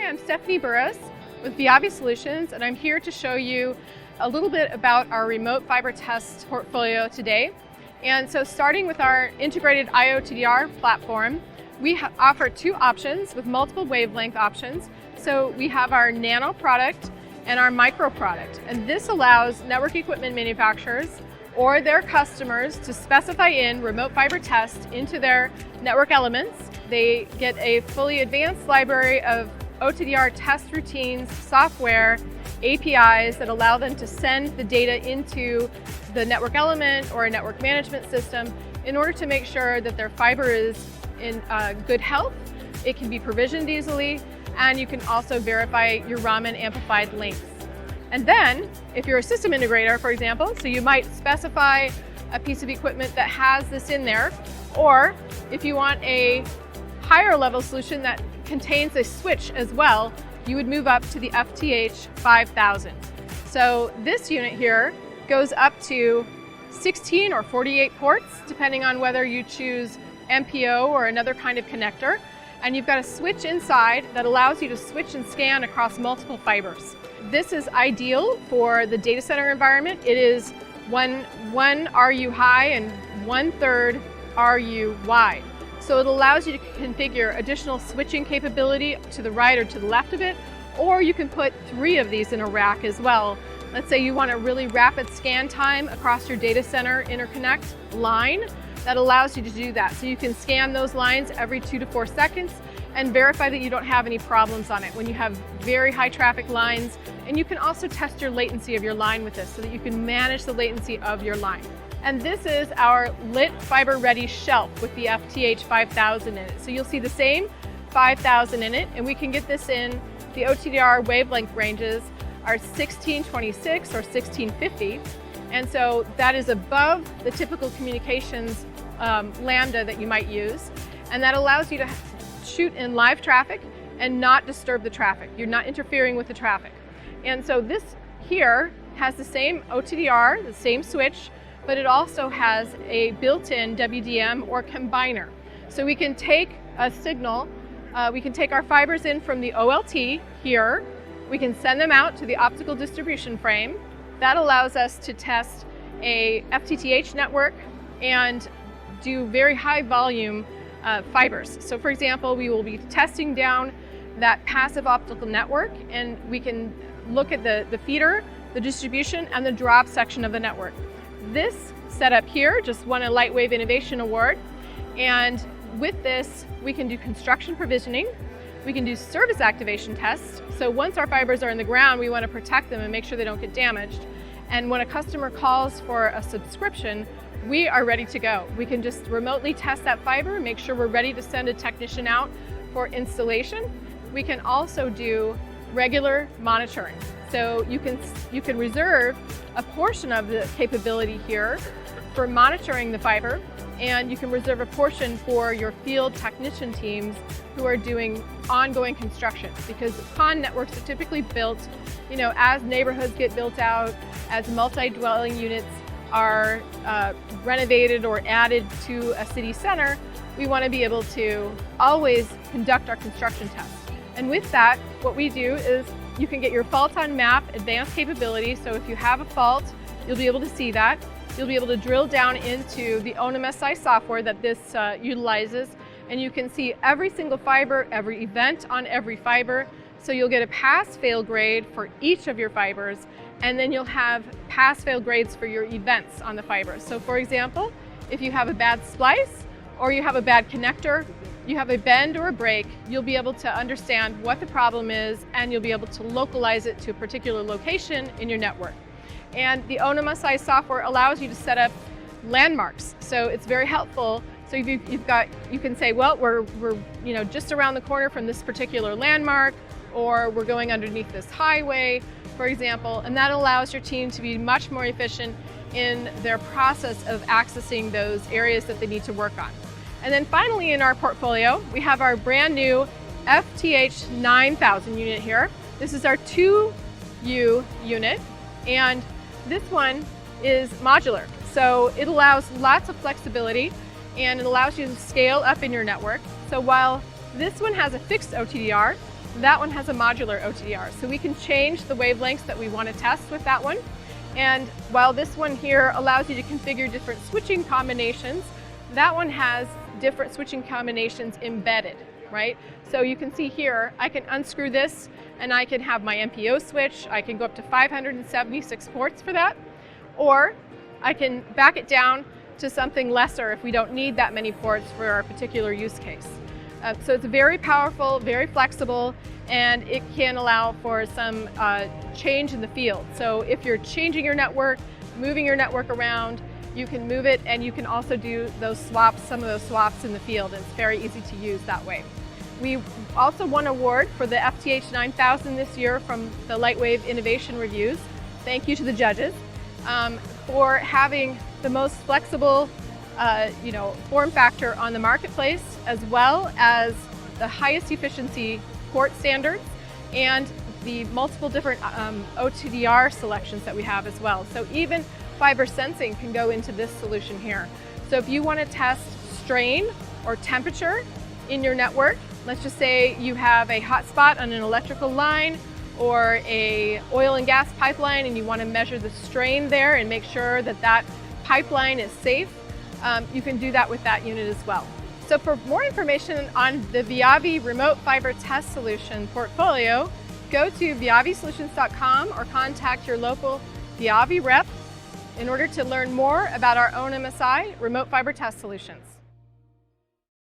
Hi, I'm Stephanie Burris with VIAVI Solutions, and I'm here to show you a little bit about our remote fiber test portfolio today. And so starting with our integrated OTDR platform, we offer two options with multiple wavelength options. So we have our nano product and our micro product. And this allows network equipment manufacturers or their customers to specify in remote fiber test into their network elements. They get a fully advanced library of OTDR test routines, software, APIs that allow them to send the data into the network element or a network management system in order to make sure that their fiber is in good health. It can be provisioned easily, and you can also verify your Raman amplified links. And then, if you're a system integrator, for example, so you might specify a piece of equipment that has this in there, or if you want a higher level solution that contains a switch as well, you would move up to the FTH 5000. So this unit here goes up to 16 or 48 ports, depending on whether you choose MPO or another kind of connector. And you've got a switch inside that allows you to switch and scan across multiple fibers. This is ideal for the data center environment. It is one RU high and 1/3 RU wide. So it allows you to configure additional switching capability to the right or to the left of it, or you can put 3 of these in a rack as well. Let's say you want a really rapid scan time across your data center interconnect line. That allows you to do that. So you can scan those lines every 2 to 4 seconds and verify that you don't have any problems on it when you have very high traffic lines. And you can also test your latency of your line with this so that you can manage the latency of your line. And this is our lit fiber ready shelf with the FTH 5000 in it. So you'll see the same 5000 in it, and we can get this in the OTDR wavelength ranges are 1626 or 1650. And so that is above the typical communications lambda that you might use. And that allows you to shoot in live traffic and not disturb the traffic. You're not interfering with the traffic. And so this here has the same OTDR, the same switch, but it also has a built-in WDM or combiner. So we can take a signal, we can take our fibers in from the OLT here, we can send them out to the optical distribution frame. That allows us to test a FTTH network and do very high volume fibers. So for example, we will be testing down that passive optical network, and we can look at the feeder, the distribution, and the drop section of the network. This setup here just won a Lightwave Innovation Award, and with this we can do construction provisioning, we can do service activation tests. So once our fibers are in the ground, we want to protect them and make sure they don't get damaged. And when a customer calls for a subscription, we are ready to go. We can just remotely test that fiber, make sure we're ready to send a technician out for installation. We can also do regular monitoring. So you can reserve a portion of the capability here for monitoring the fiber, and you can reserve a portion for your field technician teams who are doing ongoing construction, because PON networks are typically built, as neighborhoods get built out, as multi-dwelling units are renovated or added to a city center. We want to be able to always conduct our construction tests. And with that, what we do is you can get your fault on map advanced capability. So if you have a fault, you'll be able to see that. You'll be able to drill down into the ONMSi software that this utilizes, and you can see every single fiber, every event on every fiber. So you'll get a pass-fail grade for each of your fibers, and then you'll have pass-fail grades for your events on the fibers. So for example, if you have a bad splice, or you have a bad connector, you have a bend or a break, you'll be able to understand what the problem is, and you'll be able to localize it to a particular location in your network. And the ONMSi software allows you to set up landmarks, so it's very helpful. So you can say, well, we're just around the corner from this particular landmark, or we're going underneath this highway, for example, and that allows your team to be much more efficient in their process of accessing those areas that they need to work on. And then finally in our portfolio, we have our brand new FTH 9000 unit here. This is our 2U unit, and this one is modular. So it allows lots of flexibility, and it allows you to scale up in your network. So while this one has a fixed OTDR, That one has a modular OTDR, so we can change the wavelengths that we want to test with that one. And while this one here allows you to configure different switching combinations, that one has different switching combinations embedded, right? So you can see here, I can unscrew this and I can have my MPO switch. I can go up to 576 ports for that, or I can back it down to something lesser if we don't need that many ports for our particular use case. So it's very powerful, very flexible, and it can allow for some change in the field. So if you're changing your network, moving your network around, you can move it, and you can also do those swaps, some of those swaps in the field. It's very easy to use that way. We also won an award for the FTH 9000 this year from the Lightwave Innovation Reviews. Thank you to the judges for having the most flexible form factor on the marketplace, as well as the highest efficiency port standards and the multiple different OTDR selections that we have as well. So even fiber sensing can go into this solution here. So if you want to test strain or temperature in your network, let's just say you have a hotspot on an electrical line or a oil and gas pipeline, and you want to measure the strain there and make sure that that pipeline is safe, you can do that with that unit as well. So for more information on the VIAVI Remote Fiber Test Solution portfolio, go to viavisolutions.com or contact your local VIAVI rep in order to learn more about our own MSI Remote Fiber Test Solutions.